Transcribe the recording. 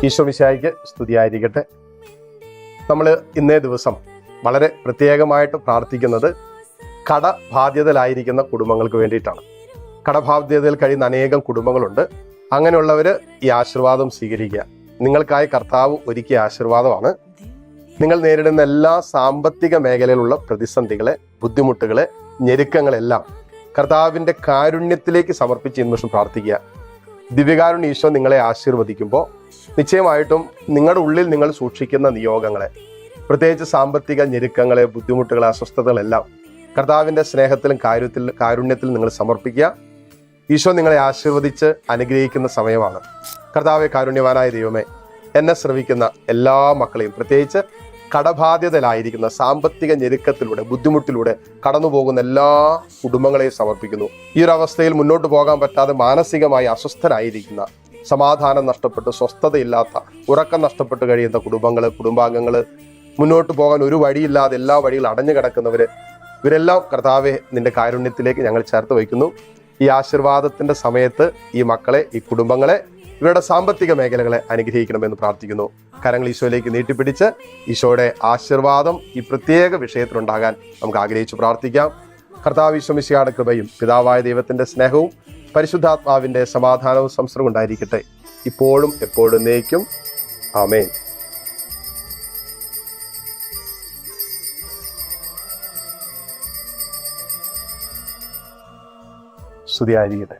ഈശോ മിശിഹായ്ക്ക് സ്തുതിയായിരിക്കട്ടെ. നമ്മൾ ഇന്നേ ദിവസം വളരെ പ്രത്യേകമായിട്ട് പ്രാർത്ഥിക്കുന്നത് കടബാധ്യതയിലായിരിക്കുന്ന കുടുംബങ്ങൾക്ക് വേണ്ടിയിട്ടാണ്. കടബാധ്യതയിൽ കഴിയുന്ന അനേകം കുടുംബങ്ങളുണ്ട്. അങ്ങനെയുള്ളവർ ഈ ആശീർവാദം സ്വീകരിക്കുക. നിങ്ങൾക്കായി കർത്താവ് ഒരുക്കിയ ആശീർവാദമാണ്. നിങ്ങൾ നേരിടുന്ന എല്ലാ സാമ്പത്തിക മേഖലയിലുള്ള പ്രതിസന്ധികളെ, ബുദ്ധിമുട്ടുകളെ, ഞെരുക്കങ്ങളെല്ലാം കർത്താവിൻ്റെ കാരുണ്യത്തിലേക്ക് സമർപ്പിച്ച് ഈ നിമിഷം പ്രാർത്ഥിക്കുക. ദിവ്യകാരുണ്യ ഈശോ നിങ്ങളെ ആശീർവദിക്കുമ്പോൾ നിശ്ചയമായിട്ടും നിങ്ങളുടെ ഉള്ളിൽ നിങ്ങൾ സൂക്ഷിക്കുന്ന നിയോഗങ്ങളെ, പ്രത്യേകിച്ച് സാമ്പത്തിക ഞെരുക്കങ്ങളെ, ബുദ്ധിമുട്ടുകളെ, അസ്വസ്ഥതകളെല്ലാം കർത്താവിൻ്റെ സ്നേഹത്തിലും കാരുണ്യത്തിലും നിങ്ങൾ സമർപ്പിക്കുക. ഈശോ നിങ്ങളെ ആശീർവദിച്ച് അനുഗ്രഹിക്കുന്ന സമയമാണ്. കർത്താവെ, കാരുണ്യവാനായ ദൈവമേ, എന്നെ ശ്രവിക്കുന്ന എല്ലാ മക്കളെയും, പ്രത്യേകിച്ച് കടബാധ്യതയിലായിരിക്കുന്ന, സാമ്പത്തിക ഞെരുക്കത്തിലൂടെ, ബുദ്ധിമുട്ടിലൂടെ കടന്നു പോകുന്ന എല്ലാ കുടുംബങ്ങളെയും സമർപ്പിക്കുന്നു. ഈ ഒരു അവസ്ഥയിൽ മുന്നോട്ട് പോകാൻ പറ്റാതെ മാനസികമായി അസ്വസ്ഥരായിരിക്കുന്ന, സമാധാനം നഷ്ടപ്പെട്ട്, സ്വസ്ഥതയില്ലാത്ത, ഉറക്കം നഷ്ടപ്പെട്ട് കഴിയുന്ന കുടുംബാംഗങ്ങൾ, മുന്നോട്ട് പോകാൻ ഒരു വഴിയില്ലാതെ എല്ലാ വഴികളും അടഞ്ഞു കിടക്കുന്നവര്, ഇവരെല്ലാം കർത്താവെ നിന്റെ കാരുണ്യത്തിലേക്ക് ഞങ്ങൾ ചേർത്ത് വയ്ക്കുന്നു. ഈ ആശീർവാദത്തിന്റെ സമയത്ത് ഈ മക്കളെ, ഈ കുടുംബങ്ങളെ, ഇവരുടെ സാമ്പത്തിക മേഖലകളെ അനുഗ്രഹിക്കണമെന്ന് പ്രാർത്ഥിക്കുന്നു. കരങ്ങൾ ഈശോയിലേക്ക് നീട്ടിപ്പിടിച്ച് ഈശോയുടെ ആശീർവാദം ഈ പ്രത്യേക വിഷയത്തിലുണ്ടാകാൻ നമുക്ക് ആഗ്രഹിച്ചു പ്രാർത്ഥിക്കാം. കർത്താവ് ഈശോ മിശിഹായുടെ കൃപയും പിതാവായ ദൈവത്തിന്റെ സ്നേഹവും പരിശുദ്ധാത്മാവിന്റെ സമാധാനവും സംസർഗവും ഉണ്ടായിരിക്കട്ടെ, ഇപ്പോഴും എപ്പോഴും എന്നേക്കും. ആമേൻ. സ്തുതിയായിരിക്കട്ടെ.